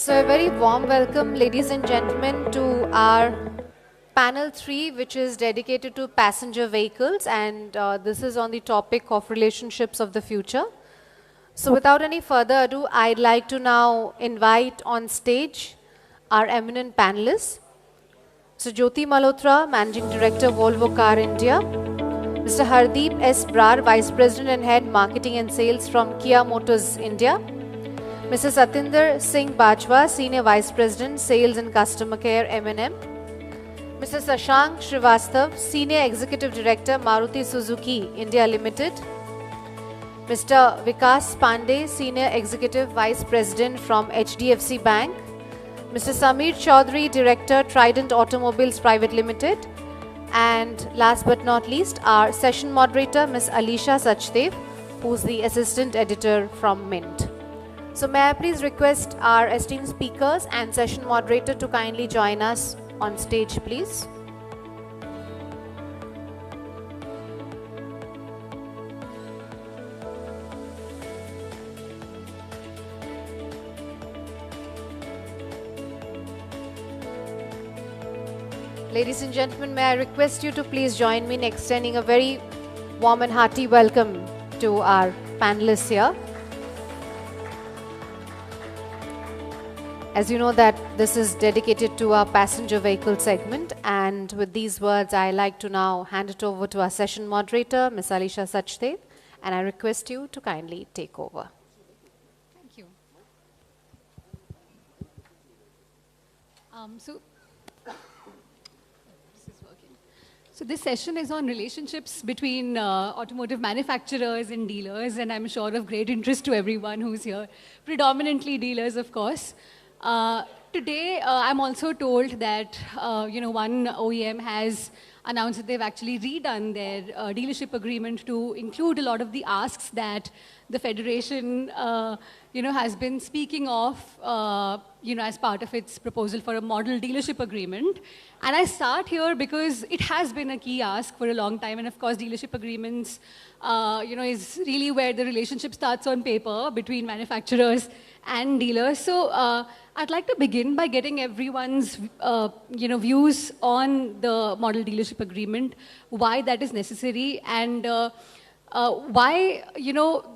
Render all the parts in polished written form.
So a very warm welcome, ladies and gentlemen, to our panel 3, which is dedicated to passenger vehicles, and this is on the topic of relationships of the future. So without any further ado, I'd like to now invite on stage our eminent panelists. So Jyoti Malhotra, Managing Director, Volvo Car India. Mr. Hardeep S. Brar, Vice President and Head Marketing and Sales from Kia Motors India. Mr. Satinder Singh Bajwa, Senior Vice President, Sales and Customer Care, M&M. Mr. Sashank Srivastav, Senior Executive Director, Maruti Suzuki India Limited. Mr. Vikas Pandey, Senior Executive Vice President from HDFC Bank. Mr. Samir Chaudhary, Director, Trident Automobiles Private Limited. And last but not least, our session moderator, Ms. Alisha Sachdev, who's the Assistant Editor from Mint. So may I please request our esteemed speakers and session moderator to kindly join us on stage, please. Ladies and gentlemen, may I request you to please join me in extending a very warm and hearty welcome to our panelists here. As you know that this is dedicated to our passenger vehicle segment, and with these words I like to now hand it over to our session moderator, Ms. Alisha Sachdev, and I request you to kindly take over. Thank you. So this session is on relationships between automotive manufacturers and dealers, and I'm sure of great interest to everyone who's here, predominantly dealers, of course. Today, I'm also told that, one OEM has announced that they've actually redone their dealership agreement to include a lot of the asks that the Federation, has been speaking of, as part of its proposal for a model dealership agreement. And I start here because it has been a key ask for a long time. And of course, dealership agreements, is really where the relationship starts on paper between manufacturers and dealers. So I'd like to begin by getting everyone's, views on the model dealership agreement, why that is necessary, and why,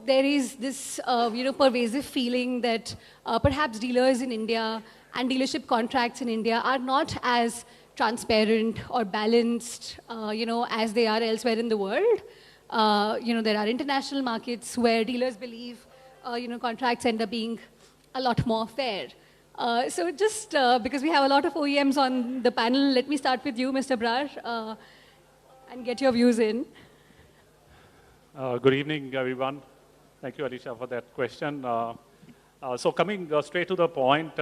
there is this, pervasive feeling that perhaps dealers in India and dealership contracts in India are not as transparent or balanced, as they are elsewhere in the world. There are international markets where dealers believe, contracts end up being a lot more fair. So just because we have a lot of OEMs on the panel, let me start with you, Mr. Brar, and get your views in. Good evening, everyone. Thank you, Alisha, for that question. So coming straight to the point,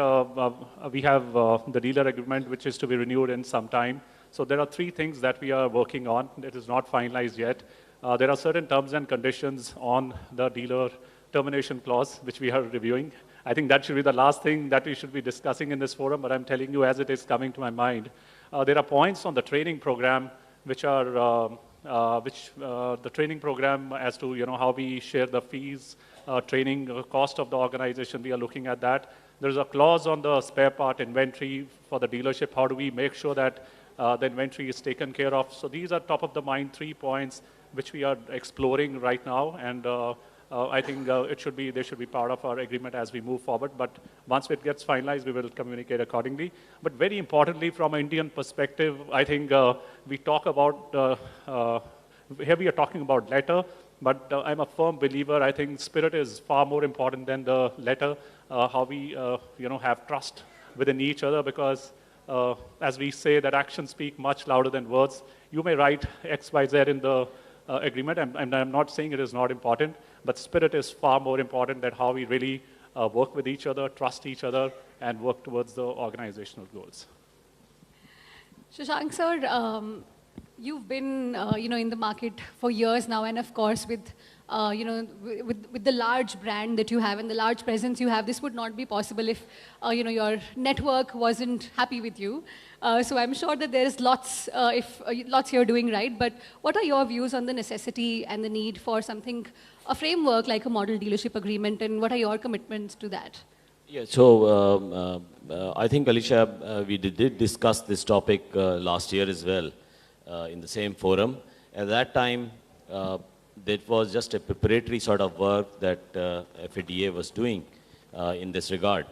we have the dealer agreement, which is to be renewed in some time. So there are three things that we are working on. It is not finalized yet. There are certain terms and conditions on the dealer termination clause, which we are reviewing. I think that should be the last thing that we should be discussing in this forum, but I'm telling you as it is coming to my mind. There are points on the training program, which are the training program as to how we share the fees, training cost of the organization. We are looking at that. There's a clause on the spare part inventory for the dealership. How do we make sure that the inventory is taken care of? So these are top of the mind 3 points which we are exploring right now, and I think they should be part of our agreement as we move forward. But once it gets finalized, we will communicate accordingly. But very importantly, from an Indian perspective, I think we talk about, here we are talking about letter, but I'm a firm believer. I think spirit is far more important than the letter, how we have trust within each other, because as we say that actions speak much louder than words. You may write X, Y, Z in the agreement, and I'm not saying it is not important, but spirit is far more important than how we really work with each other, trust each other, and work towards the organizational goals. Shashank sir, you've been in the market for years now, and of course with with the large brand that you have and the large presence you have, this would not be possible if your network wasn't happy with you. So I'm sure that there is lots you're doing right. But what are your views on the necessity and the need for a framework like a model dealership agreement, and what are your commitments to that? Yeah, so I think, Alicia, we did discuss this topic last year as well in the same forum. At that time, that was just a preparatory sort of work that FADA was doing in this regard.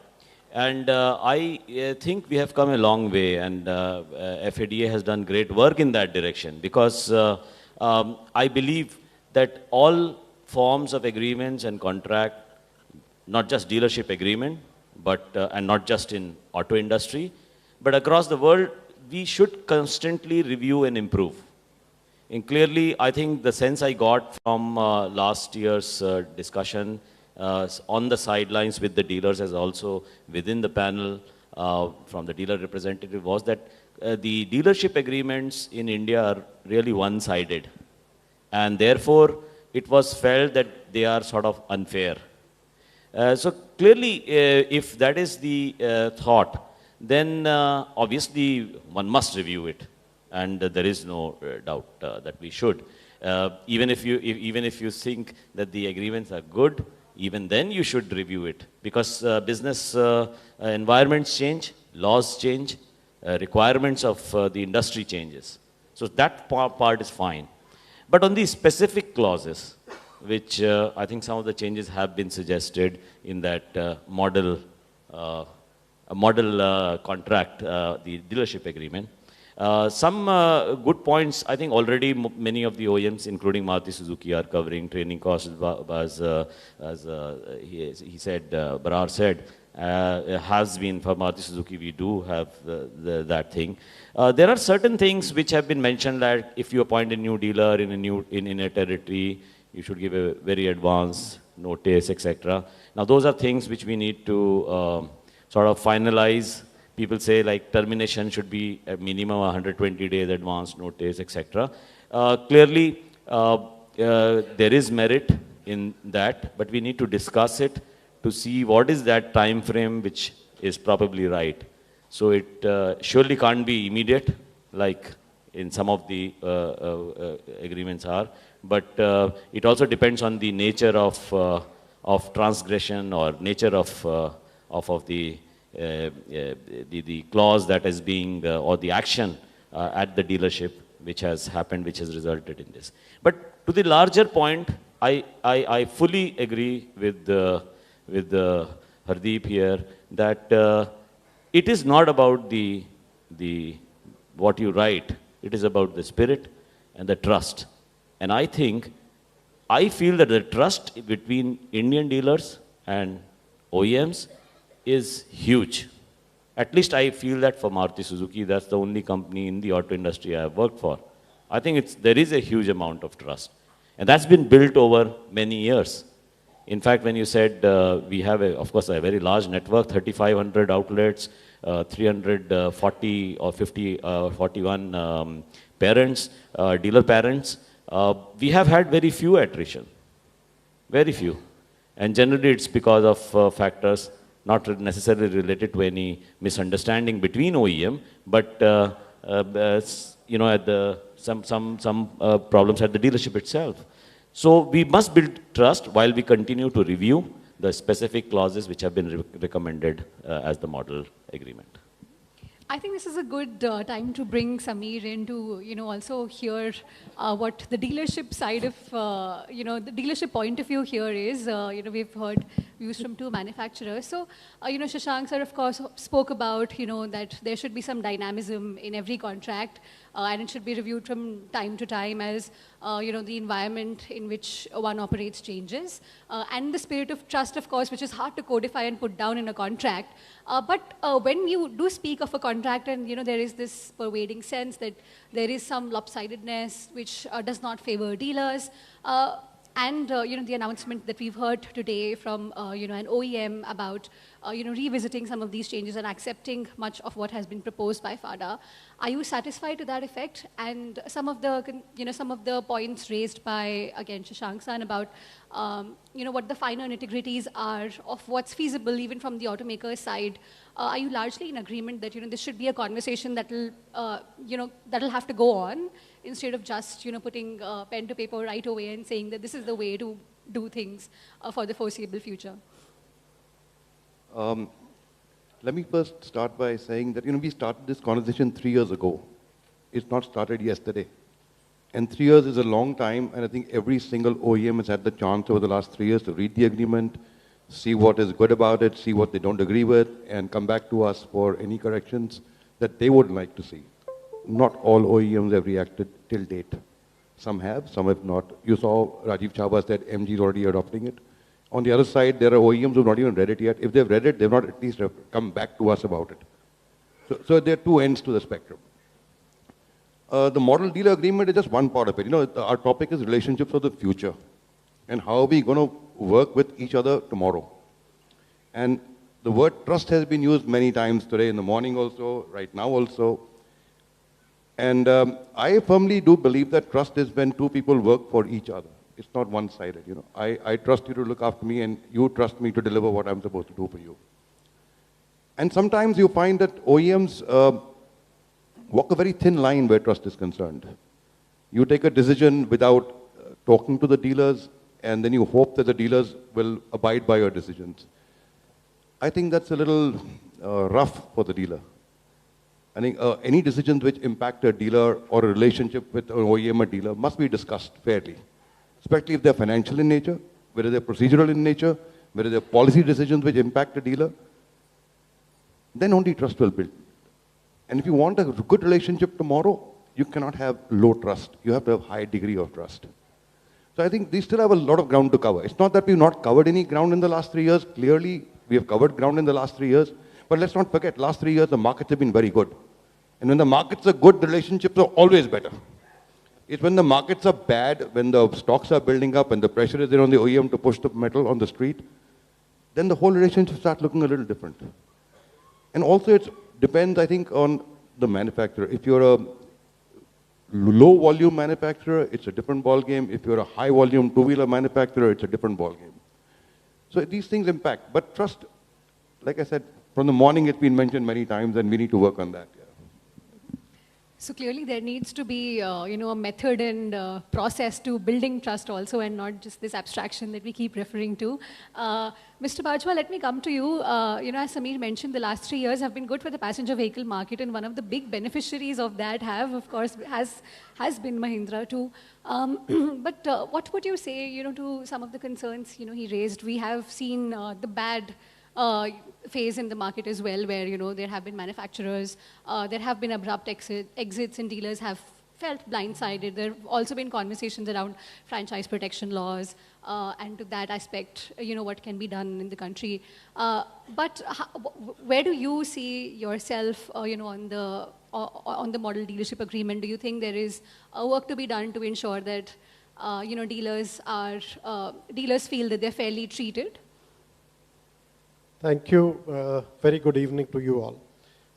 And I think we have come a long way, and FADA has done great work in that direction, because I believe that all forms of agreements and contract, not just dealership agreement, but and not just in auto industry, but across the world, we should constantly review and improve. And clearly, I think the sense I got from last year's discussion on the sidelines with the dealers, as also within the panel from the dealer representative, was that the dealership agreements in India are really one-sided. And therefore, it was felt that they are sort of unfair. So clearly, if that is the thought, then obviously one must review it, and there is no doubt that we should. Even if you think that the agreements are good, even then you should review it, because business environments change, laws change, requirements of the industry changes. So that part is fine. But on these specific clauses, which I think some of the changes have been suggested in that model contract, the dealership agreement. Some good points, I think already many of the OEMs, including Maruti Suzuki, are covering training costs, as he said, Barar said, has been for Maruti Suzuki. We do have that thing. There are certain things which have been mentioned, like if you appoint a new dealer in a territory, you should give a very advanced notice, etc. Now, those are things which we need to sort of finalize. People say like termination should be a minimum 120 days advance notice, etc. Clearly, there is merit in that, but we need to discuss it to see what is that time frame which is probably right. So it surely can't be immediate, like in some of the agreements are, but it also depends on the nature of transgression, or nature of the clause that is being, or the action at the dealership which has happened, which has resulted in this. But to the larger point, I fully agree with Hardeep here that it is not about the what you write. It is about the spirit and the trust. And I feel that the trust between Indian dealers and OEMs is huge. At least I feel that for Maruti Suzuki. That's the only company in the auto industry I have worked for. I think there is a huge amount of trust. And that's been built over many years. In fact, when you said we have, of course, a very large network, 3,500 outlets, 340 or 50, 41 parents, dealer parents, we have had very few attrition. Very few. And generally it's because of factors not necessarily related to any misunderstanding between OEM, but you know, at some problems at the dealership itself. So we must build trust while we continue to review the specific clauses which have been recommended as the model agreement. I think this is a good time to bring Sameer in to, also hear what the dealership side of, the dealership point of view here is. We've heard views from two manufacturers. So, Shashank sir, of course, spoke about, that there should be some dynamism in every contract, and it should be reviewed from time to time as, the environment in which one operates changes. And the spirit of trust, of course, which is hard to codify and put down in a contract. But when you do speak of a contract and, there is this pervading sense that there is some lopsidedness which does not favor dealers, and, the announcement that we've heard today from, an OEM about, revisiting some of these changes and accepting much of what has been proposed by FADA. Are you satisfied to that effect? And some of the points raised by, again, Shashank-san about, what the finer nitty-gritties are of what's feasible even from the automaker's side. Are you largely in agreement that, this should be a conversation that will, that'll have to go on instead of just, putting pen to paper right away and saying that this is the way to do things for the foreseeable future? Um, Let me first start by saying that, we started this conversation 3 years ago. It's not started yesterday. And 3 years is a long time, and I think every single OEM has had the chance over the last 3 years to read the agreement, see what is good about it, see what they don't agree with, and come back to us for any corrections that they would like to see. Not all OEMs have reacted till date. Some have not. You saw Rajiv Chhabra said MG is already adopting it. On the other side, there are OEMs who have not even read it yet. If they've read it, they've not at least come back to us about it. So there are two ends to the spectrum. The model dealer agreement is just one part of it. Our topic is relationships of the future. And how are we going to work with each other tomorrow? And the word trust has been used many times today, in the morning also, right now also. And I firmly do believe that trust is when two people work for each other. It's not one-sided. I trust you to look after me, and you trust me to deliver what I'm supposed to do for you. And sometimes you find that OEMs walk a very thin line where trust is concerned. You take a decision without talking to the dealers, and then you hope that the dealers will abide by your decisions. I think that's a little rough for the dealer. I think any decisions which impact a dealer or a relationship with an OEM or dealer must be discussed fairly, especially if they're financial in nature, whether they're procedural in nature, whether they're policy decisions which impact a dealer. Then only trust will build. And if you want a good relationship tomorrow, you cannot have low trust. You have to have high degree of trust. So I think we still have a lot of ground to cover. It's not that we've not covered any ground in the last 3 years. Clearly, we have covered ground in the last 3 years. But let's not forget, last 3 years, the markets have been very good. And when the markets are good, the relationships are always better. It's when the markets are bad, when the stocks are building up and the pressure is there on the OEM to push the metal on the street, then the whole relationship starts looking a little different. And also it depends, I think, on the manufacturer. If you're a low volume manufacturer, it's a different ballgame. If you're a high volume two-wheeler manufacturer, it's a different ballgame. So these things impact. But trust, like I said, from the morning it's been mentioned many times, and we need to work on that. So clearly there needs to be, a method and process to building trust also, and not just this abstraction that we keep referring to. Mr. Bajwa, let me come to you. As Samir mentioned, the last 3 years have been good for the passenger vehicle market, and one of the big beneficiaries of that has been Mahindra too. But what would you say, to some of the concerns, he raised? We have seen the bad phase in the market as well, where there have been manufacturers, there have been abrupt exits, and dealers have felt blindsided. There have also been conversations around franchise protection laws, and to that aspect, what can be done in the country. But where do you see yourself, on the model dealership agreement? Do you think there is work to be done to ensure that dealers feel that they're fairly treated? Thank you. Very good evening to you all.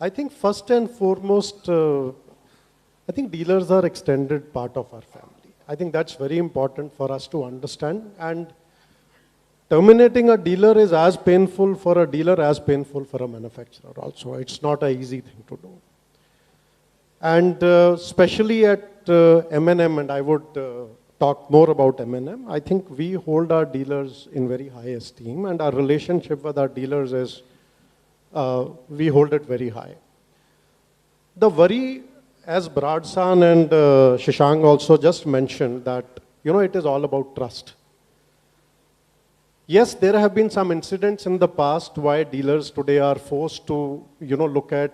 I think first and foremost, I think dealers are extended part of our family. I think that's very important for us to understand. And terminating a dealer is as painful for a dealer as painful for a manufacturer also. It's not an easy thing to do. And especially at M&M, and I would talk more about M&M, I think we hold our dealers in very high esteem, and our relationship with our dealers is, we hold it very high. The worry, as Bradsan and Shashank also just mentioned, that, it is all about trust. Yes, there have been some incidents in the past why dealers today are forced to, look at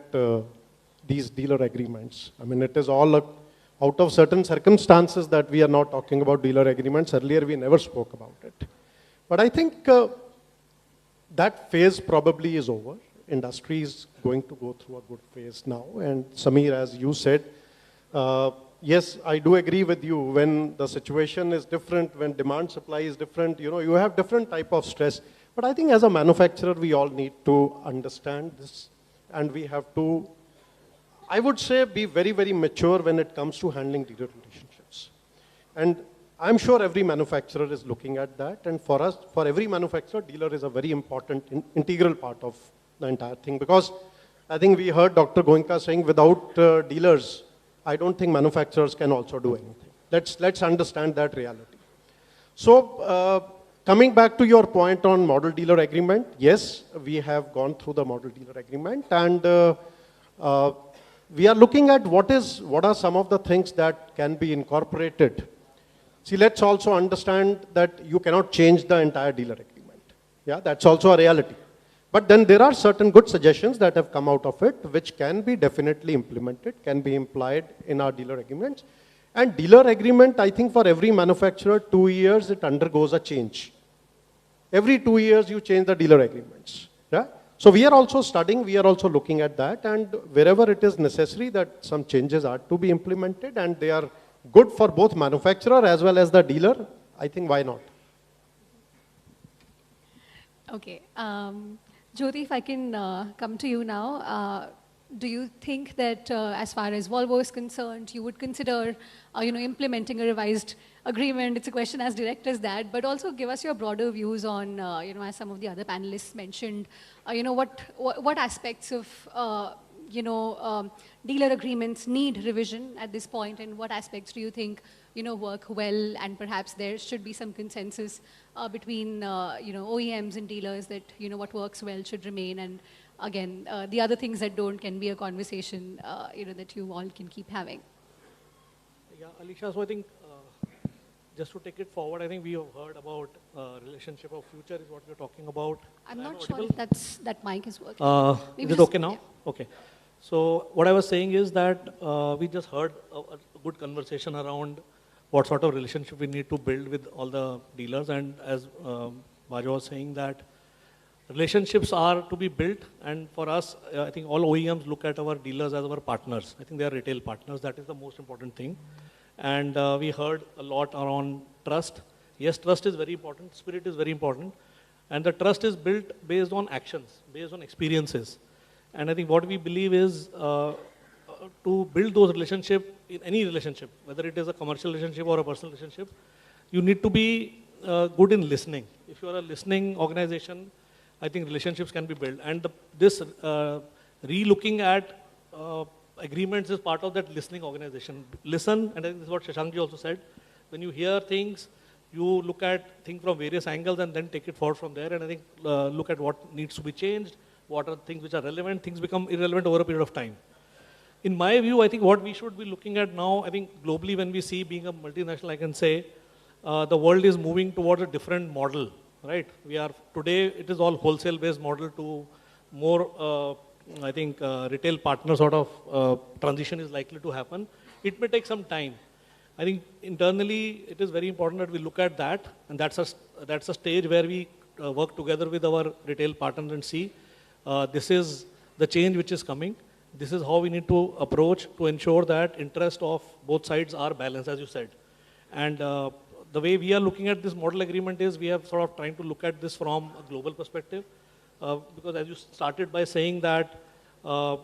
these dealer agreements. I mean, it is all out of certain circumstances that we are not talking about dealer agreements. Earlier, we never spoke about it. But I think that phase probably is over. Industry is going to go through a good phase now. And Samir, as you said, yes, I do agree with you. When the situation is different, when demand supply is different, you have different type of stress. But I think as a manufacturer, we all need to understand this, and we have to, I would say, be very, very mature when it comes to handling dealer relationships. And I'm sure every manufacturer is looking at that. And for us, for every manufacturer, dealer is a very important, integral part of the entire thing. Because I think we heard Dr. Goenka saying, without dealers, I don't think manufacturers can also do anything. Let's understand that reality. So Coming back to your point on model dealer agreement, yes, we have gone through the model dealer agreement, and we are looking at what are some of the things that can be incorporated. See, let's also understand that you cannot change the entire dealer agreement. Yeah, that's also a reality. But then there are certain good suggestions that have come out of it, which can be definitely implemented, can be implied in our dealer agreements. And dealer agreement, I think for every manufacturer, 2 years, it undergoes a change. Every 2 years, you change the dealer agreements. Yeah? So we are also studying, we are also looking at that, and wherever it is necessary that some changes are to be implemented, and they are good for both manufacturer as well as the dealer, I think why not? Okay. Jyoti, if I can come to you now, do you think that as far as Volvo is concerned, you would consider implementing a revised agreement? It's a question as direct as that, but also give us your broader views on, as some of the other panelists mentioned, what aspects of dealer agreements need revision at this point, and what aspects do you think work well, and perhaps there should be some consensus between OEMs and dealers that what works well should remain, and again the other things that don't can be a conversation that you all can keep having. Yeah, Alisha, so I think just to take it forward, I think we have heard about relationship of future is what we're talking about. I'm not sure if that mic is working. Is it okay now? Yeah. Okay. So what I was saying is that we just heard a good conversation around what sort of relationship we need to build with all the dealers, and as Bajo was saying that relationships are to be built, and for us, I think all OEMs look at our dealers as our partners. I think they are retail partners. That is the most important thing. And we heard a lot around trust. Yes, trust is very important. Spirit is very important. And the trust is built based on actions, based on experiences. And I think what we believe is to build those relationships, in any relationship, whether it is a commercial relationship or a personal relationship, you need to be good in listening. If you are a listening organization, I think relationships can be built. And this re-looking at agreements is part of that listening organization. Listen, and I think this is what Shashankji also said. When you hear things, you look at things from various angles and then take it forward from there. And I think look at what needs to be changed, what are things which are relevant, things become irrelevant over a period of time. In my view, I think what we should be looking at now, I think globally when we see being a multinational, I can say, the world is moving towards a different model, right? Today, it is all wholesale-based model to more, I think, retail partner sort of transition is likely to happen. It may take some time. I think internally, it is very important that we look at that, and that's a stage where we work together with our retail partners and see this is the change which is coming. This is how we need to approach to ensure that interest of both sides are balanced, as you said. And the way we are looking at this model agreement is we are sort of trying to look at this from a global perspective. Because as you started by saying that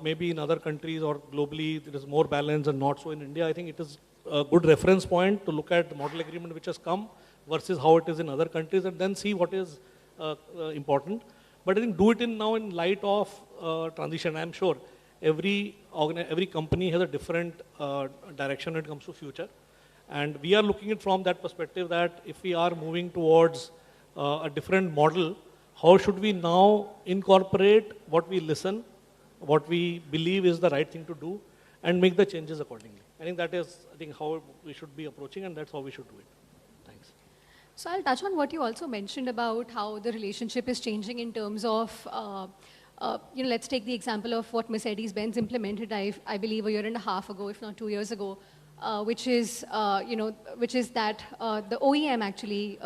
maybe in other countries or globally it is more balanced and not so in India, I think it is a good reference point to look at the model agreement which has come versus how it is in other countries, and then see what is important. But I think do it now in light of transition. I'm sure every company has a different direction when it comes to future. And we are looking at from that perspective that if we are moving towards a different model, how should we now incorporate what we listen, what we believe is the right thing to do, and make the changes accordingly. I think that is, how we should be approaching, and that's how we should do it. Thanks. So I'll touch on what you also mentioned about how the relationship is changing in terms of, let's take the example of what Mercedes-Benz implemented, I believe, a year and a half ago, if not 2 years ago, which is that the OEM actually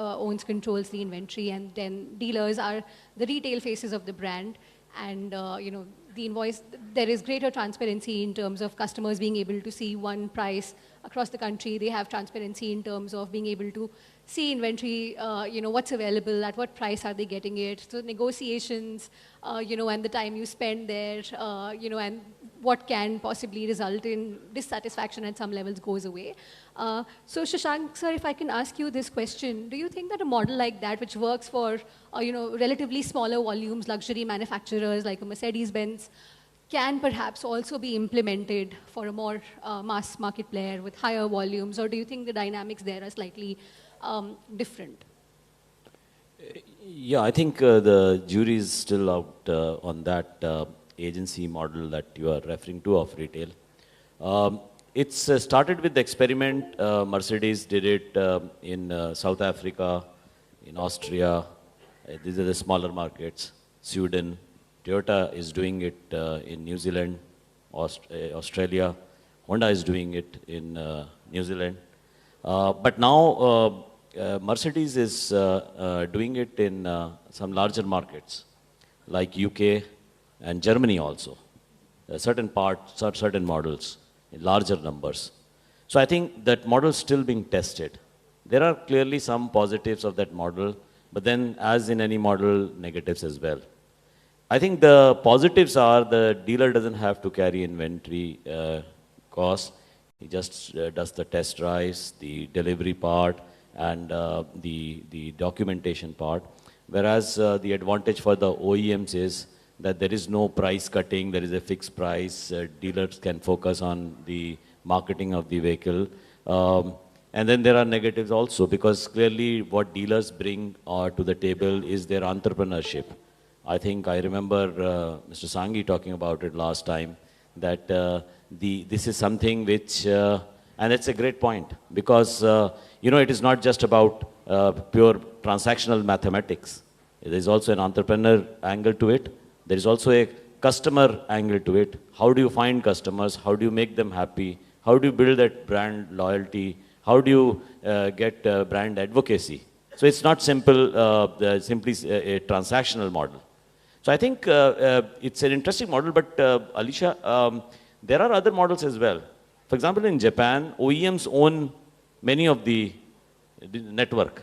controls the inventory, and then dealers are the retail faces of the brand. And the invoice, there is greater transparency in terms of customers being able to see one price across the country. They have transparency in terms of being able to see inventory, what's available, at what price are they getting it. So negotiations, and the time you spend there, and what can possibly result in dissatisfaction at some levels goes away. So Shashank sir, if I can ask you this question, do you think that a model like that, which works for, relatively smaller volumes, luxury manufacturers like a Mercedes-Benz, can perhaps also be implemented for a more mass market player with higher volumes, or do you think the dynamics there are slightly different? Yeah, I think the jury is still out on that agency model that you are referring to of retail. It's started with the experiment. Mercedes did it in South Africa, in Austria. These are the smaller markets. Sweden. Toyota is doing it in New Zealand, Australia. Honda is doing it in New Zealand. But now Mercedes is doing it in some larger markets like UK and Germany also. Certain parts, certain models in larger numbers. So I think that model is still being tested. There are clearly some positives of that model, but then as in any model, negatives as well. I think the positives are the dealer doesn't have to carry inventory costs. He just does the test drives, the delivery part, and the documentation part. Whereas the advantage for the OEMs is that there is no price cutting, there is a fixed price. Dealers can focus on the marketing of the vehicle. And then there are negatives also, because clearly what dealers bring to the table is their entrepreneurship. I think I remember Mr. Sanghi talking about it last time, that this is something which, and it's a great point, because it is not just about pure transactional mathematics. There is also an entrepreneur angle to it. There is also a customer angle to it. How do you find customers? How do you make them happy? How do you build that brand loyalty? How do you get brand advocacy? So it's not simply a transactional model. So I think it's an interesting model, but Alisha, there are other models as well. For example, in Japan, OEMs own many of the network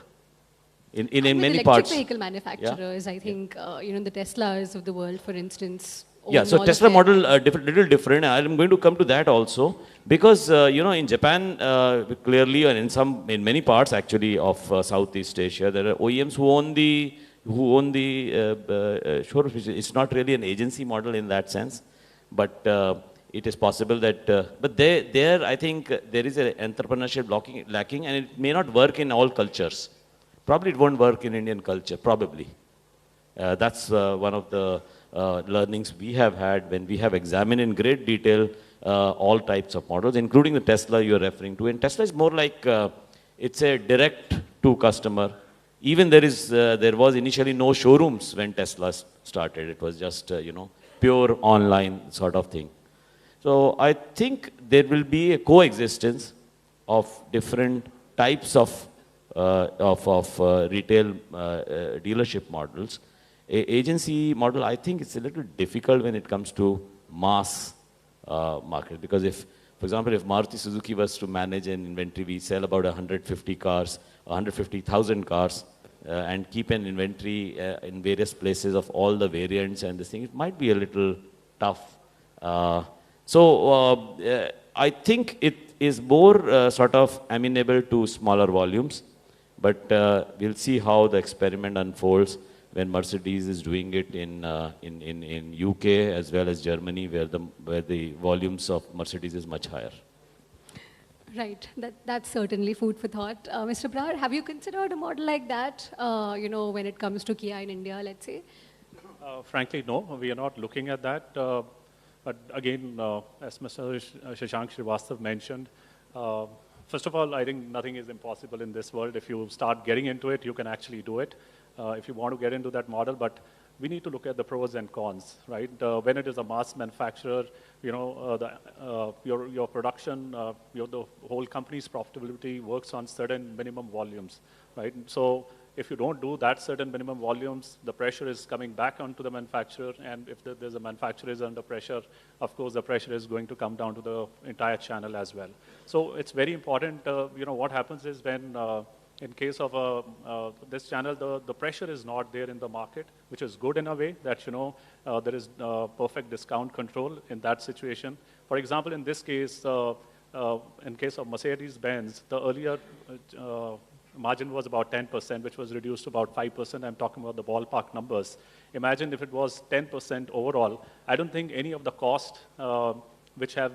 in many parts. Electric vehicle manufacturers, I think, the Teslas of the world, for instance. Yeah, so Tesla model little different. I'm going to come to that also, because in Japan, clearly, and in many parts actually of Southeast Asia, there are OEMs who own the showroom. It's not really an agency model in that sense, but it is possible that. But there, I think there is an entrepreneurship lacking, and it may not work in all cultures. Probably it won't work in Indian culture. Probably, that's one of the learnings we have had when we have examined in great detail all types of models, including the Tesla you're referring to. And Tesla is more like it's a direct to customer. Even there was initially no showrooms when Tesla started. It was just pure online sort of thing. So I think there will be a coexistence of different types of retail dealership models. Agency model, I think it's a little difficult when it comes to mass market, because for example, if Maruti Suzuki was to manage an inventory, we sell about 150 cars, 150,000 cars, and keep an inventory in various places of all the variants and this thing, it might be a little tough. So I think it is more sort of amenable to smaller volumes, but we'll see how the experiment unfolds when Mercedes is doing it in UK as well as Germany, where the volumes of Mercedes is much higher. Right, that's certainly food for thought. Mr. Brar, have you considered a model like that, when it comes to Kia in India, let's say? Frankly, no, we are not looking at that. But again, as Mr. Shashank Srivastav mentioned, first of all, I think nothing is impossible in this world. If you start getting into it, you can actually do it. If you want to get into that model, but we need to look at the pros and cons, right? When it is a mass manufacturer, your production, the whole company's profitability works on certain minimum volumes, right? So if you don't do that certain minimum volumes, the pressure is coming back onto the manufacturer, and if there's a manufacturer is under pressure, of course the pressure is going to come down to the entire channel as well. So it's very important. What happens is when in case of this channel, the pressure is not there in the market, which is good in a way that, there is perfect discount control in that situation. For example, in this case, in case of Mercedes-Benz, the earlier margin was about 10%, which was reduced to about 5%. I'm talking about the ballpark numbers. Imagine if it was 10% overall. I don't think any of the cost which have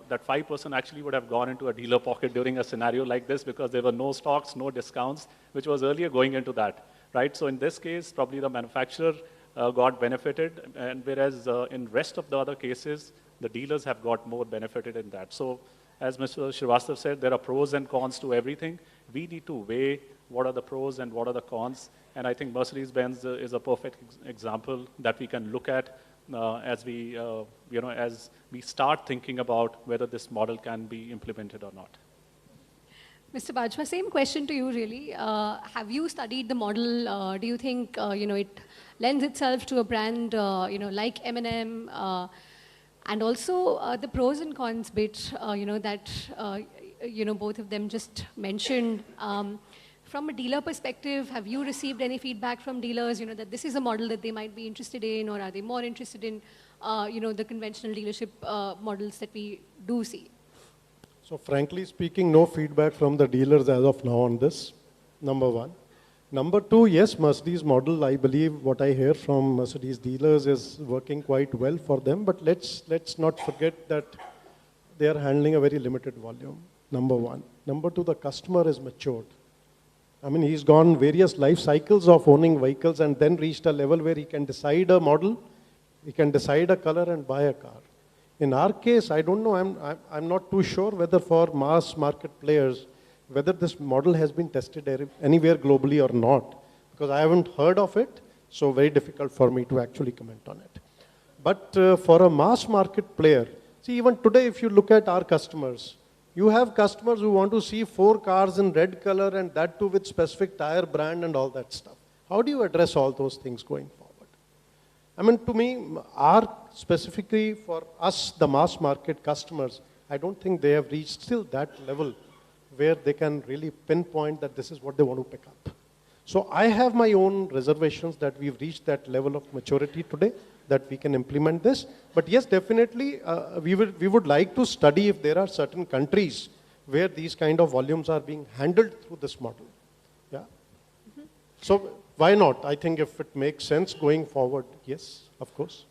that 5% actually would have gone into a dealer pocket during a scenario like this, because there were no stocks, no discounts, which was earlier going into that. right? So in this case, probably the manufacturer got benefited, and whereas in rest of the other cases, the dealers have got more benefited in that. So as Mr. Srivastav said, there are pros and cons to everything. We need to weigh what are the pros and what are the cons. And I think Mercedes-Benz is a perfect example that we can look at as as we start thinking about whether this model can be implemented or not. Mr. Bajwa, same question to you really. Have you studied the model? Do you think it lends itself to a brand like M&M? And also the pros and cons bit, that both of them just mentioned. From a dealer perspective, have you received any feedback from dealers, that this is a model that they might be interested in, or are they more interested in, the conventional dealership models that we do see? So frankly speaking, no feedback from the dealers as of now on this, number one. Number two, yes, Mercedes model, I believe what I hear from Mercedes dealers is working quite well for them, but let's not forget that they are handling a very limited volume, number one. Number two, the customer is matured. I mean, he's gone various life cycles of owning vehicles and then reached a level where he can decide a model, he can decide a color and buy a car. In our case, I don't know, I'm not too sure whether for mass market players, whether this model has been tested anywhere globally or not, because I haven't heard of it, so very difficult for me to actually comment on it. But for a mass market player, see even today if you look at our customers, you have customers who want to see 4 cars in red color and that too with specific tire brand and all that stuff. How do you address all those things going forward? I mean, to me, specifically for us, the mass market customers, I don't think they have reached still that level where they can really pinpoint that this is what they want to pick up. So I have my own reservations that we've reached that level of maturity today, that we can implement this. But yes, definitely, we would like to study if there are certain countries where these kind of volumes are being handled through this model. Yeah. Mm-hmm. So why not? I think if it makes sense going forward, yes, of course.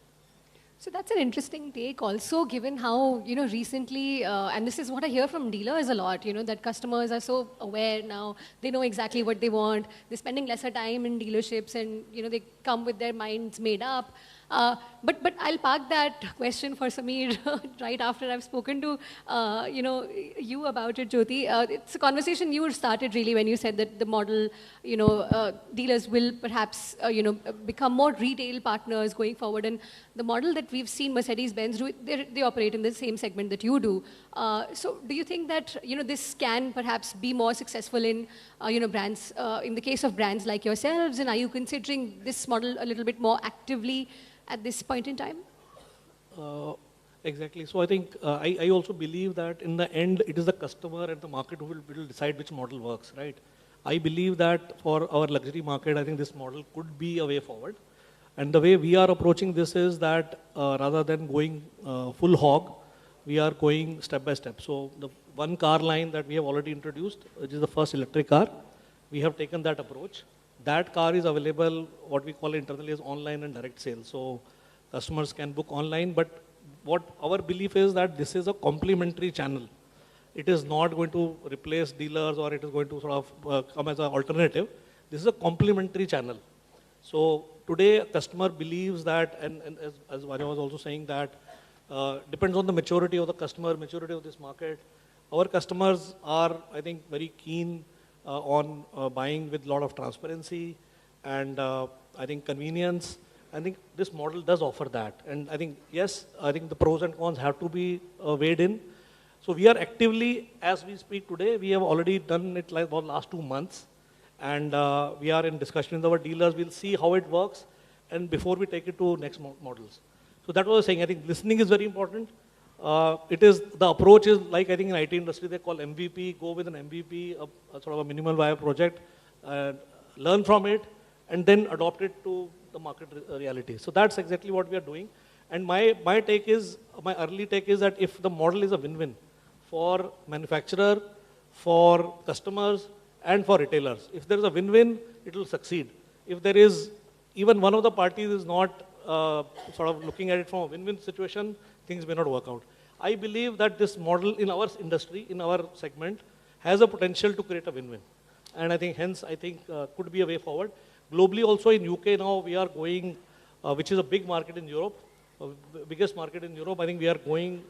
So that's an interesting take also, given how, recently, and this is what I hear from dealers a lot, that customers are so aware now, they know exactly what they want, they're spending lesser time in dealerships and, they come with their minds made up. But I'll park that question for Samir right after I've spoken to, you about it, Jyoti. It's a conversation you started really when you said that the model, dealers will perhaps, become more retail partners going forward. And the model that we've seen Mercedes-Benz do, they operate in the same segment that you do. So do you think that, this can perhaps be more successful in, brands, in the case of brands like yourselves? And are you considering this model a little bit more actively at this point in time? Exactly. So I think I also believe that in the end, it is the customer and the market who will decide which model works, right? I believe that for our luxury market, I think this model could be a way forward. And the way we are approaching this is that rather than going full hog, we are going step by step. So the one car line that we have already introduced, which is the first electric car, we have taken that approach. That car is available, what we call internally as online and direct sales. So customers can book online, but what our belief is that this is a complementary channel. It is not going to replace dealers or it is going to sort of come as an alternative. This is a complementary channel. So today a customer believes that, and as Vanya was also saying that, depends on the maturity of the customer, maturity of this market. Our customers are, I think, very keen on buying with a lot of transparency and I think convenience. I think this model does offer that. And I think, yes, I think the pros and cons have to be weighed in. So we are actively, as we speak today, we have already done it like about last 2 months. And we are in discussion with our dealers. We'll see how it works and before we take it to next models. So that was I was saying, I think listening is very important. The approach is like I think in IT industry they call MVP, go with an MVP, a sort of a minimal viable project, learn from it and then adopt it to the market reality. So that's exactly what we are doing. And my early take is that if the model is a win-win for manufacturer, for customers and for retailers, if there is a win-win, it will succeed. If there is, even one of the parties is not sort of looking at it from a win-win situation, things may not work out. I believe that this model in our industry, in our segment, has a potential to create a win-win. And I think hence, could be a way forward. globally also in UK now we are going, which is a big market in Europe, biggest market in Europe. I think we are going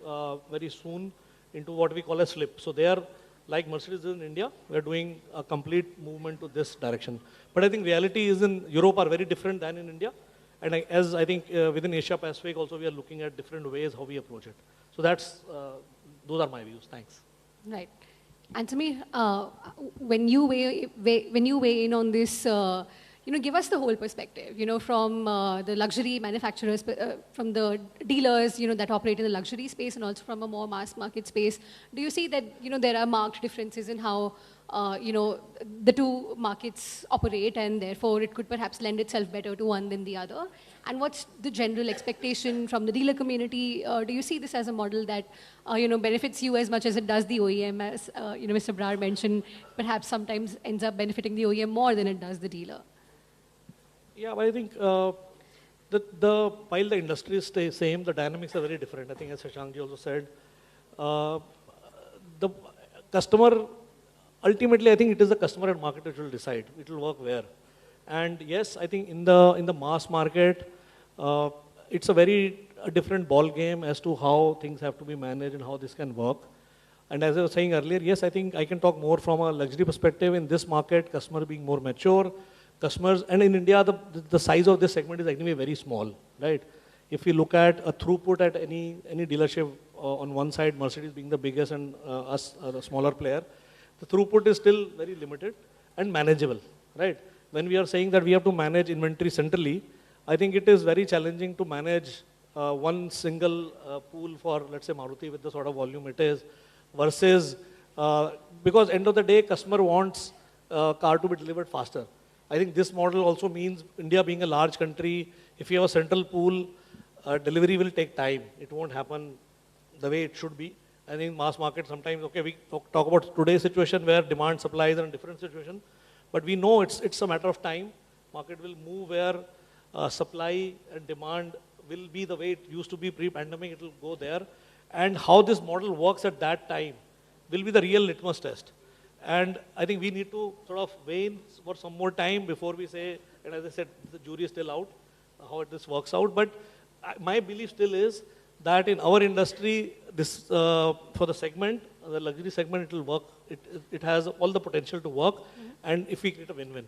very soon into what we call a slip. So they are like Mercedes in India, we are doing a complete movement to this direction. But I think reality is in Europe are very different than in India. And as I think within Asia Pacific also we are looking at different ways how we approach it. So those are my views. Thanks. Right. And Samir, when you weigh in on this, give us the whole perspective, from the luxury manufacturers, from the dealers, that operate in the luxury space and also from a more mass market space. Do you see that, there are marked differences in how, the two markets operate and therefore it could perhaps lend itself better to one than the other? And what's the general expectation from the dealer community? Do you see this as a model that, benefits you as much as it does the OEM, as, Mr. Brar mentioned, perhaps sometimes ends up benefiting the OEM more than it does the dealer? Yeah, but I think while the industry is the same, the dynamics are very different. I think as Shashank ji also said, the customer, ultimately I think it is the customer and market which will decide. It will work where. And yes, I think in the mass market, it's a different ball game as to how things have to be managed and how this can work. And as I was saying earlier, yes, I think I can talk more from a luxury perspective. In this market, customer being more mature, customers, and in India, the size of this segment is actually very small, right? If we look at a throughput at any dealership, on one side, Mercedes being the biggest and us, a smaller player, the throughput is still very limited and manageable, right? When we are saying that we have to manage inventory centrally, I think it is very challenging to manage one single pool for, let's say, Maruti with the sort of volume it is, versus, because end of the day, customer wants car to be delivered faster. I think this model also means India being a large country, if you have a central pool, delivery will take time. It won't happen the way it should be. I think mass market sometimes, okay, we talk about today's situation where demand, supply is in a different situation, but we know it's a matter of time. Market will move where supply and demand will be the way it used to be pre-pandemic, it will go there. And how this model works at that time will be the real litmus test. And I think we need to sort of wait for some more time before we say, and as I said, the jury is still out, how this works out. But my belief still is that in our industry, this for the segment, the luxury segment, it will work. It has all the potential to work. Mm-hmm. And if we create a win-win,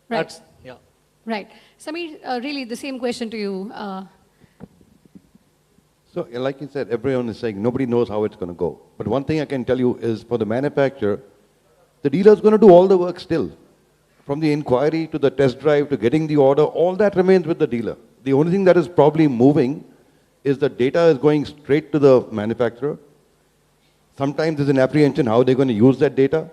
right. That's, yeah. Right. Samir, really the same question to you. So like you said, everyone is saying nobody knows how it's going to go. But one thing I can tell you is for the manufacturer, the dealer is going to do all the work still. From the inquiry to the test drive to getting the order, all that remains with the dealer. The only thing that is probably moving is the data is going straight to the manufacturer. Sometimes there's an apprehension how they're going to use that data.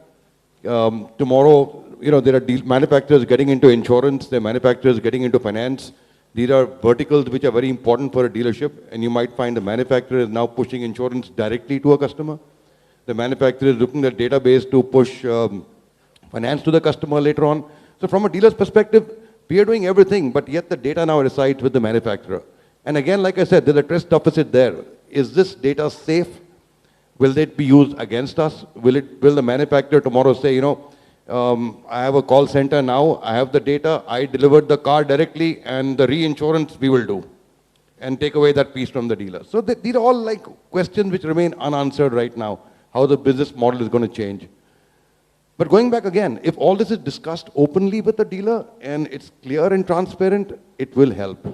Tomorrow, there are manufacturers getting into insurance, there are manufacturers getting into finance. These are verticals which are very important for a dealership, and you might find the manufacturer is now pushing insurance directly to a customer. The manufacturer is looking at database to push finance to the customer later on. So from a dealer's perspective, we are doing everything, but yet the data now resides with the manufacturer. And again, like I said, there's a trust deficit there. Is this data safe? Will it be used against us? Will the manufacturer tomorrow say, I have a call center now, I have the data, I delivered the car directly, and the reinsurance we will do, and take away that piece from the dealer. So these are all like questions which remain unanswered right now, how the business model is going to change. But going back again, if all this is discussed openly with the dealer and it's clear and transparent, it will help.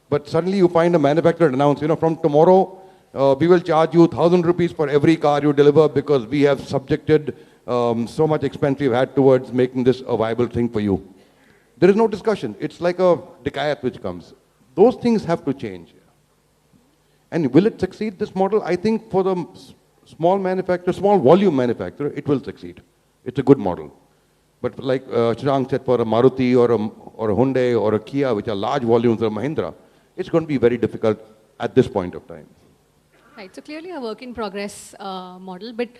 But suddenly you find a manufacturer announce, from tomorrow, we will charge you 1,000 rupees for every car you deliver because we have subjected so much expense we've had towards making this a viable thing for you. There is no discussion. It's like a dikayat which comes. Those things have to change. And will it succeed, this model? I think for the small manufacturer, small volume manufacturer, it will succeed. It's a good model. But like Shashank said, for a Maruti or a Hyundai or a Kia, which are large volumes, or Mahindra, it's going to be very difficult at this point of time. Right, so clearly a work in progress model, but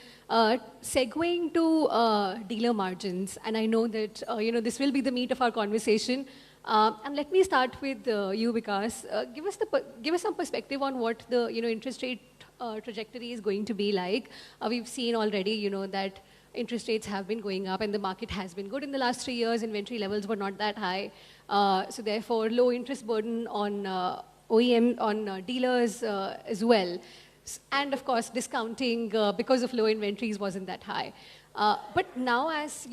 segueing to dealer margins, and I know that this will be the meat of our conversation. And let me start with you, Vikas. Give us some perspective on what the interest rate trajectory is going to be like. We've seen already that interest rates have been going up and the market has been good in the last 3 years. Inventory levels were not that high. So therefore, low interest burden on OEM, on dealers as well. And of course, discounting because of low inventories wasn't that high. But now as,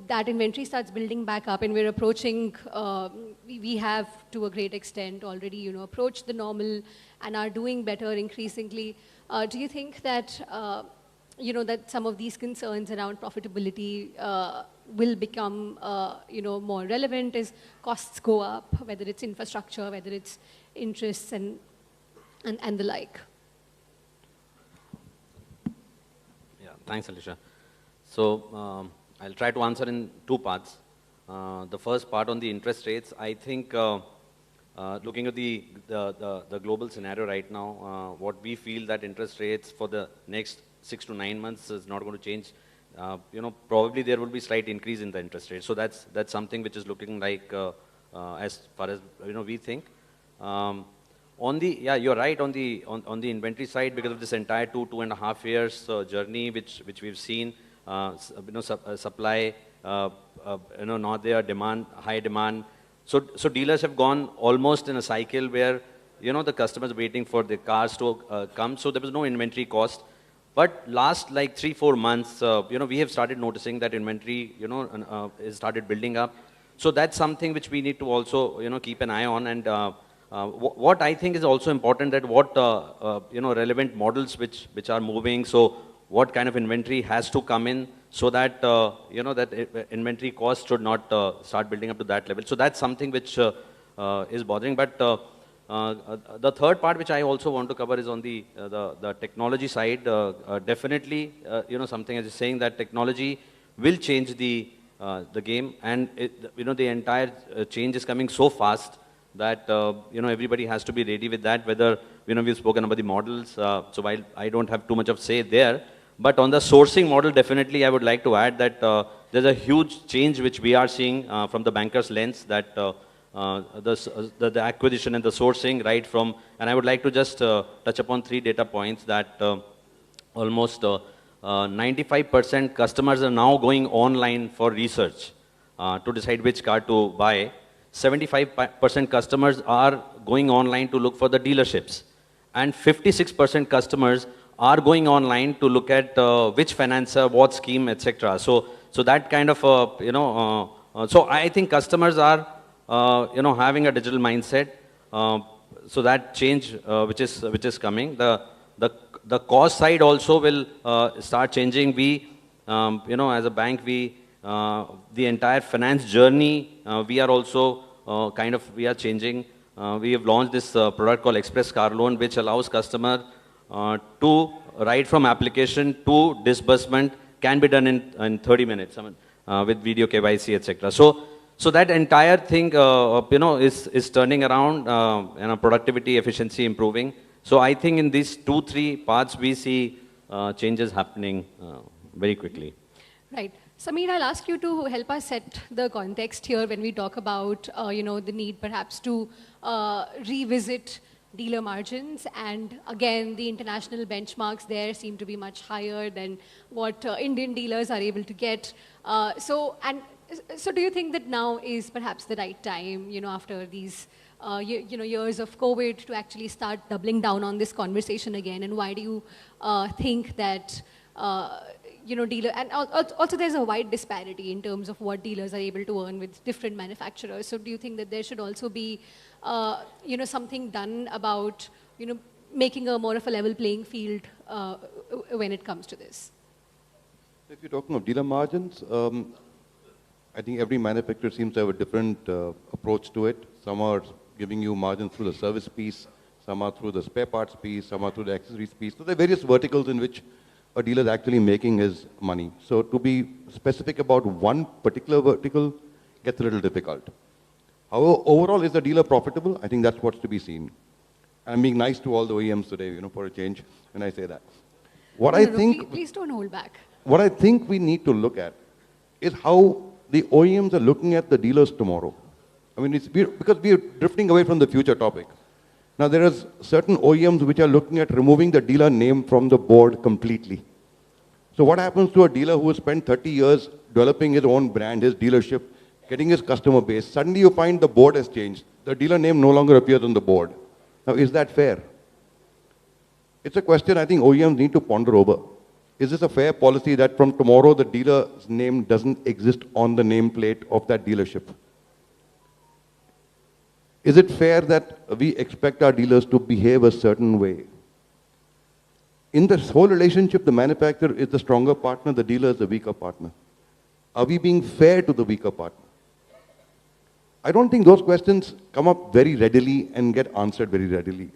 that inventory starts building back up and we're approaching, we have to a great extent already, approached the normal and are doing better increasingly. Do you think that, that some of these concerns around profitability will become, more relevant as costs go up, whether it's infrastructure, whether it's interests and the like? Yeah, thanks, Alicia. So I'll try to answer in two parts. The first part on the interest rates, I think looking at the global scenario right now, what we feel that interest rates for the next 6 to 9 months is not going to change. Probably there will be slight increase in the interest rate. So that's something which is looking like as far as we think. You're right on the inventory side because of this entire 2.5 years journey which we've seen. Supply, not there, demand, high demand. So dealers have gone almost in a cycle where, the customers waiting for the cars to come. So there was no inventory cost. But last like 3-4 months, we have started noticing that inventory, is started building up. So that's something which we need to also, keep an eye on. And what I think is also important that what, relevant models which are moving. So what kind of inventory has to come in so that, that inventory cost should not start building up to that level. So that's something which is bothering. But the third part which I also want to cover is on the technology side. Definitely, something as you're saying that technology will change the game. And, the entire change is coming so fast that, everybody has to be ready with that, whether, we've spoken about the models. So while I don't have too much of say there, but on the sourcing model, definitely I would like to add that there's a huge change which we are seeing from the banker's lens that the acquisition and the sourcing right from, and I would like to just touch upon 3 data points that almost 95% customers are now going online for research to decide which car to buy. 75% customers are going online to look for the dealerships. And 56% customers are going online to look at which financer, what scheme, etc. So that kind of, so I think customers are, having a digital mindset. So that change which is coming. The cost side also will start changing. We, as a bank, the entire finance journey, we are also we are changing. We have launched this product called Express Car Loan, which allows customer to right from application to disbursement can be done in 30 minutes with video KYC, etc. So that entire thing, is turning around, productivity, efficiency improving. So I think in these 2-3 parts, we see changes happening very quickly. Right. Sameer, I'll ask you to help us set the context here when we talk about, the need perhaps to revisit dealer margins. And again, the international benchmarks there seem to be much higher than what Indian dealers are able to get. So do you think that now is perhaps the right time, after these years of COVID to actually start doubling down on this conversation again? And why do you think that, dealer, and also there's a wide disparity in terms of what dealers are able to earn with different manufacturers. So do you think that there should also be, something done about, making a more of a level playing field when it comes to this? If you're talking of dealer margins, I think every manufacturer seems to have a different approach to it. Some are giving you margins through the service piece, some are through the spare parts piece, some are through the accessories piece. So there are various verticals in which a dealer is actually making his money. So to be specific about one particular vertical gets a little difficult. However, overall, is the dealer profitable? I think that's what's to be seen. I'm being nice to all the OEMs today, for a change when I say that. Please don't hold back. What I think we need to look at is how the OEMs are looking at the dealers tomorrow. I mean, because we are drifting away from the future topic. Now, there are certain OEMs which are looking at removing the dealer name from the board completely. So what happens to a dealer who has spent 30 years developing his own brand, his dealership, getting his customer base? Suddenly you find the board has changed. The dealer name no longer appears on the board. Now, is that fair? It's a question I think OEMs need to ponder over. Is this a fair policy that from tomorrow the dealer's name doesn't exist on the nameplate of that dealership? Is it fair that we expect our dealers to behave a certain way? In this whole relationship, the manufacturer is the stronger partner, the dealer is the weaker partner. Are we being fair to the weaker partner? I don't think those questions come up very readily and get answered very readily.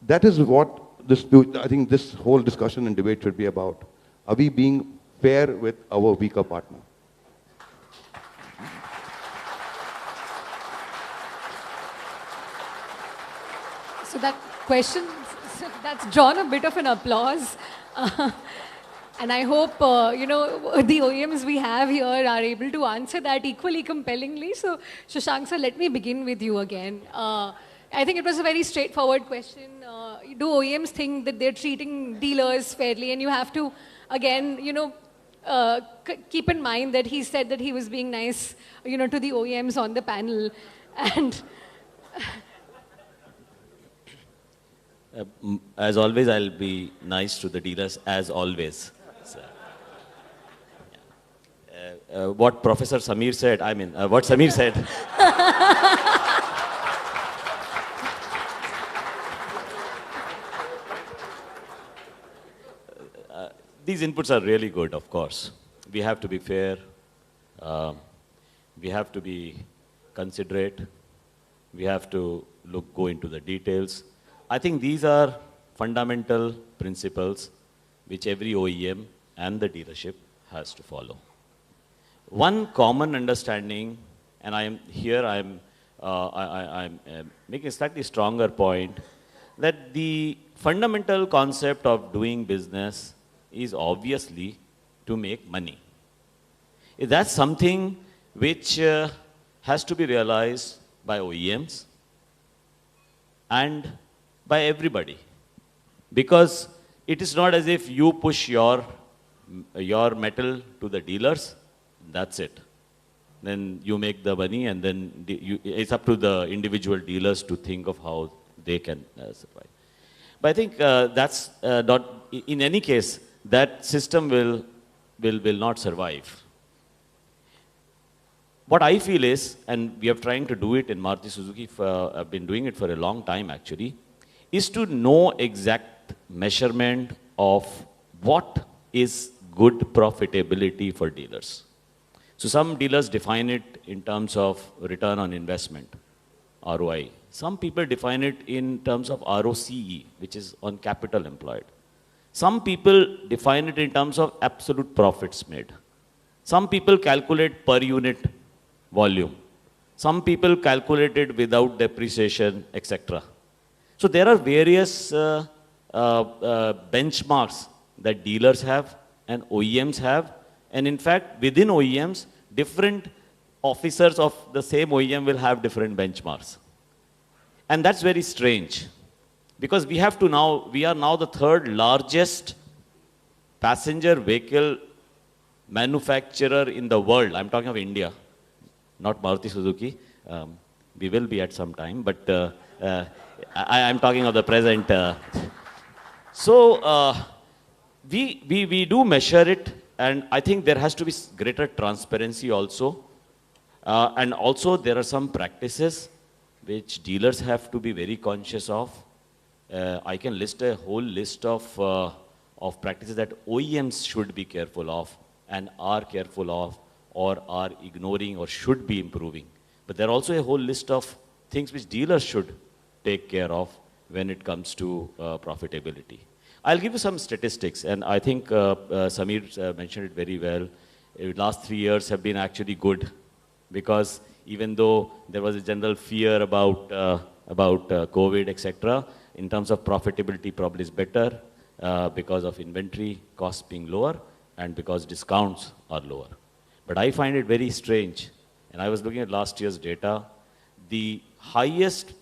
That is what I think this whole discussion and debate should be about. Are we being fair with our weaker partner? So that question, that's drawn a bit of an applause. And I hope, the OEMs we have here are able to answer that equally compellingly. So, Shashank sir, let me begin with you again. I think it was a very straightforward question. Do OEMs think that they're treating dealers fairly? And you have to, again, keep in mind that he said that he was being nice, to the OEMs on the panel. And as always, I'll be nice to the dealers, as always. So, what Professor Samir said, what Samir said. These inputs are really good, of course. We have to be fair. We have to be considerate. We have to go into the details. I think these are fundamental principles which every OEM and the dealership has to follow. One common understanding, and I'm making a slightly stronger point, that the fundamental concept of doing business is obviously to make money. That's something which has to be realized by OEMs and by everybody. Because it is not as if you push your metal to the dealers, that's it. Then you make the money and then it's up to the individual dealers to think of how they can survive. But I think that's not, in any case, that system will not survive. What I feel is, and we are trying to do it in Maruti Suzuki, I've been doing it for a long time actually, is to know exact measurement of what is good profitability for dealers. So some dealers define it in terms of return on investment, ROI. Some people define it in terms of ROCE, which is on capital employed. Some people define it in terms of absolute profits made. Some people calculate per unit volume. Some people calculate it without depreciation, etc. So there are various benchmarks that dealers have and OEMs have. And in fact, within OEMs, different officers of the same OEM will have different benchmarks. And that's very strange. Because we are now the third largest passenger vehicle manufacturer in the world. I'm talking of India, not Maruti Suzuki. We will be at some time, but I'm talking of the present. So we do measure it, and I think there has to be greater transparency also. And also there are some practices which dealers have to be very conscious of. I can list a whole list of practices that OEMs should be careful of and are careful of or are ignoring or should be improving. But there are also a whole list of things which dealers should take care of when it comes to profitability. I'll give you some statistics, and I think Samir mentioned it very well. The last 3 years have been actually good, because even though there was a general fear about COVID, etc., in terms of profitability probably is better because of inventory costs being lower and because discounts are lower. But I find it very strange, and I was looking at last year's data, the highest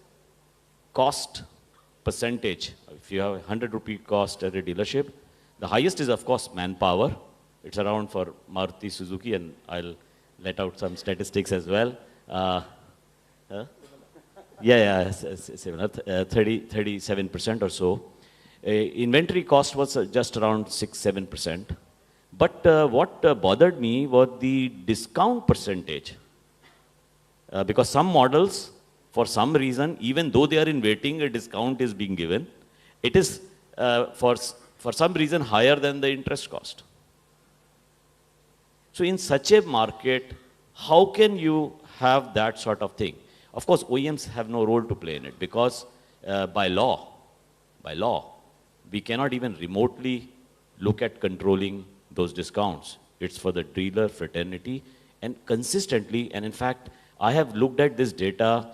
cost percentage, if you have a 100 rupee cost at a dealership, The highest is, of course, manpower. It's around for Maruti Suzuki, and I'll let out some statistics as well. Yeah, 37% or so. Inventory cost was just around 6-7%. But what bothered me was the discount percentage. Because some models, for some reason, even though they are in waiting, a discount is being given. It is, for some reason, higher than the interest cost. So in such a market, how can you have that sort of thing? Of course, OEMs have no role to play in it because by law, we cannot even remotely look at controlling those discounts. It's for the dealer fraternity and consistently, and in fact, I have looked at this data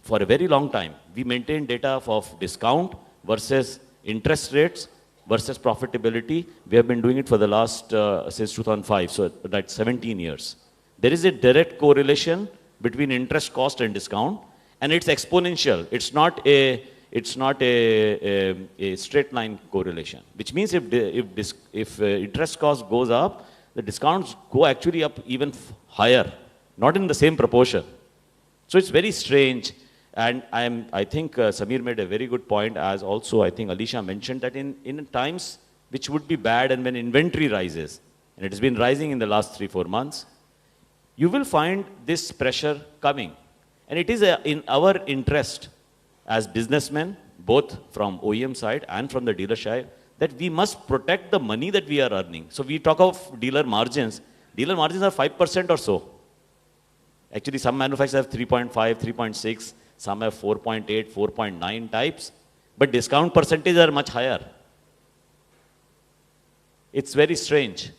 for a very long time. We maintain data of discount versus interest rates versus profitability. We have been doing it for the last, since 2005, so that's 17 years. There is a direct correlation between interest cost and discount, and it's exponential. It's not a straight line correlation, which means if interest cost goes up, the discounts go actually up even higher, not in the same proportion. So it's very strange. And I think Samir made a very good point, as also I think Alisha mentioned that in times which would be bad and when inventory rises, and it has been rising in the last 3-4 months, you will find this pressure coming. And it is in our interest as businessmen, both from OEM side and from the dealer side, that we must protect the money that we are earning. So we talk of dealer margins. Dealer margins are 5% or so. Actually, some manufacturers have 3.5, 3.6, some have 4.8, 4.9 types, but discount percentages are much higher. It's very strange.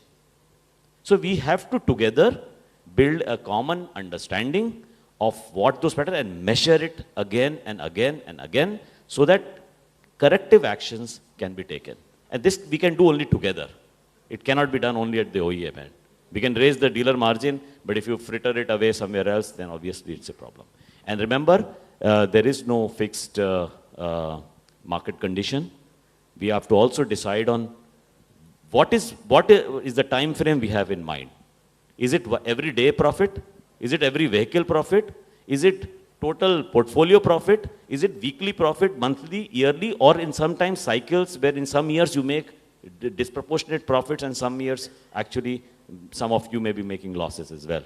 So we have to together build a common understanding of what those patterns and measure it again and again and again so that corrective actions can be taken. And this we can do only together. It cannot be done only at the OEM end. We can raise the dealer margin, but if you fritter it away somewhere else, then obviously it's a problem. And remember, there is no fixed market condition. We have to also decide on what is the time frame we have in mind. Is it every day profit? Is it every vehicle profit? Is it total portfolio profit? Is it weekly profit, monthly, yearly, or in sometimes cycles where in some years you make disproportionate profits and some years actually some of you may be making losses as well.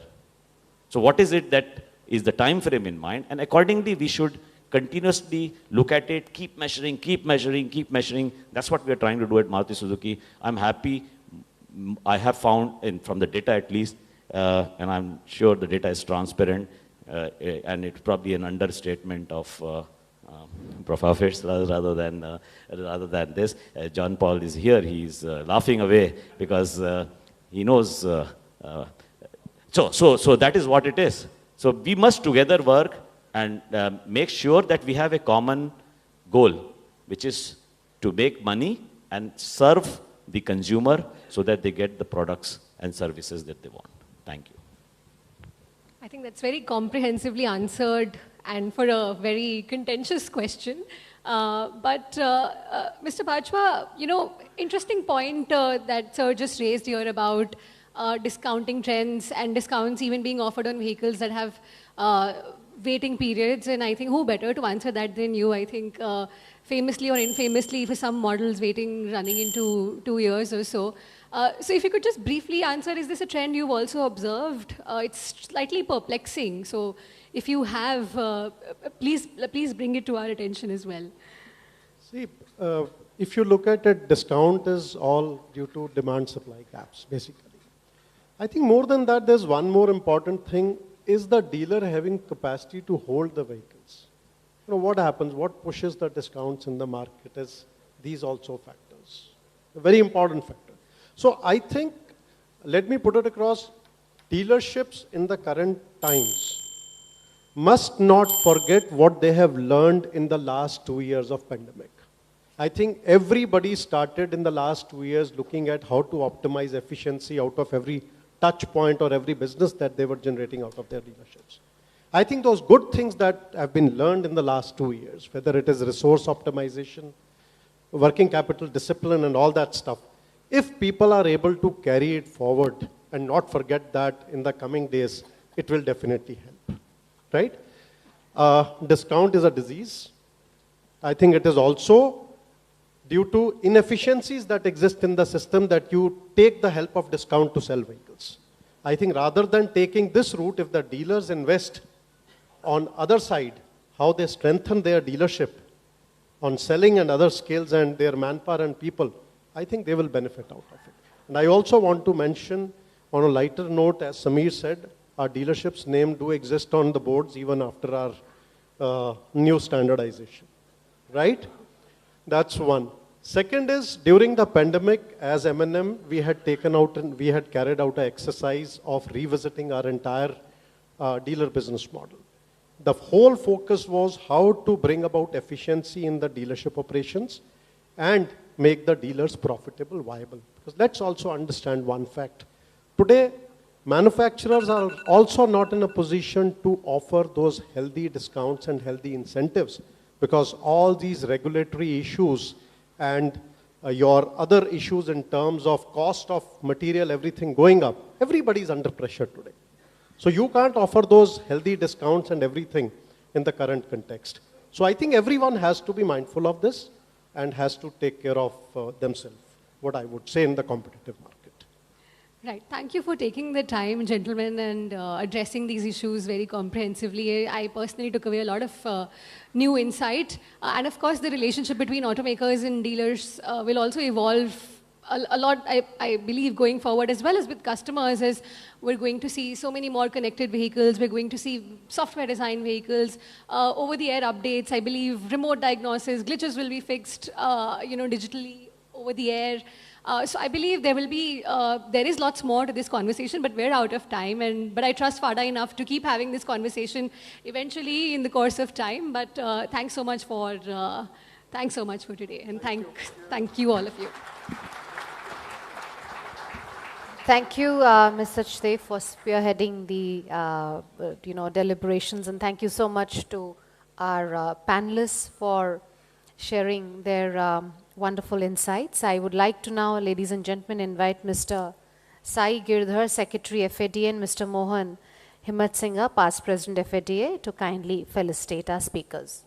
So what is it that is the time frame in mind? And accordingly we should continuously look at it, keep measuring, keep measuring, keep measuring. That's what we are trying to do at Maruti Suzuki. I'm happy. I have found, from the data at least, and I'm sure the data is transparent, and it's probably an understatement of profits rather than this. John Paul is here. He's laughing away because he knows. So that is what it is. So we must together work and make sure that we have a common goal, which is to make money and serve the consumer so that they get the products and services that they want. Thank you. I think that's very comprehensively answered and for a very contentious question. But Mr. Bajwa, interesting point that Sir just raised here about discounting trends and discounts even being offered on vehicles that have waiting periods. And I think who better to answer that than you? I think famously or infamously for some models running into 2 years or so. So if you could just briefly answer, is this a trend you've also observed? It's slightly perplexing. So if you have, please bring it to our attention as well. See, if you look at it, discount is all due to demand-supply gaps, basically. I think more than that, there's one more important thing, is the dealer having capacity to hold the vehicles? What happens, what pushes the discounts in the market is these also factors, a very important factor. So I think, let me put it across, dealerships in the current times must not forget what they have learned in the last 2 years of pandemic. I think everybody started in the last 2 years looking at how to optimize efficiency out of every touch point or every business that they were generating out of their dealerships. I think those good things that have been learned in the last 2 years, whether it is resource optimization, working capital discipline and all that stuff. If people are able to carry it forward and not forget that in the coming days, it will definitely help, right? Discount is a disease. I think it is also due to inefficiencies that exist in the system that you take the help of discount to sell vehicles. I think rather than taking this route, if the dealers invest on other side, how they strengthen their dealership on selling and other skills and their manpower and people, I think they will benefit out of it. And I also want to mention on a lighter note, as Samir said, our dealerships' name do exist on the boards even after our new standardization, right? That's one. Second is, during the pandemic, as M&M, we had taken out and we had carried out an exercise of revisiting our entire dealer business model. The whole focus was how to bring about efficiency in the dealership operations and make the dealers profitable, viable. Because let's also understand one fact. Today, manufacturers are also not in a position to offer those healthy discounts and healthy incentives because all these regulatory issues and your other issues in terms of cost of material, everything going up, everybody is under pressure today. So you can't offer those healthy discounts and everything in the current context. So I think everyone has to be mindful of this and has to take care of themselves, what I would say in the competitive market. Right. Thank you for taking the time, gentlemen, and addressing these issues very comprehensively. I personally took away a lot of new insight. And of course, the relationship between automakers and dealers will also evolve a lot, I believe, going forward, as well as with customers, as we're going to see so many more connected vehicles. We're going to see software design vehicles, over-the-air updates. I believe remote diagnosis, glitches will be fixed, digitally over the air. So I believe there is lots more to this conversation, but we're out of time. But I trust FADA enough to keep having this conversation eventually in the course of time. But thanks so much for today, and thank you all of you. Thank you, Ms. Sachdev, for spearheading the deliberations, and thank you so much to our panelists for sharing their wonderful insights. I would like to now, ladies and gentlemen, invite Mr. Sai Girdhar, Secretary FADA, and Mr. Mohan Himmat Singha, Past President FADA, to kindly felicitate our speakers.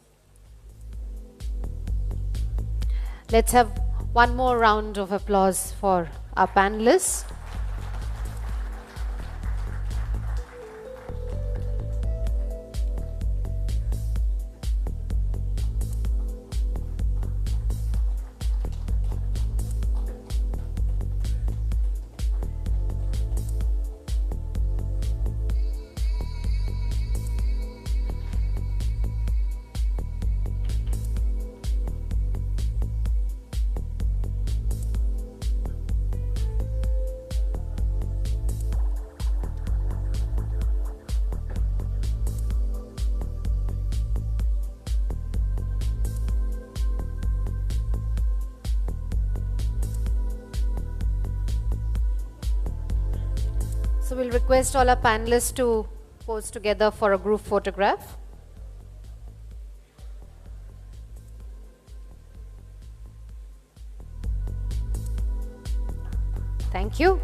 Let's have one more round of applause for our panelists. So we'll request all our panelists to pose together for a group photograph. Thank you.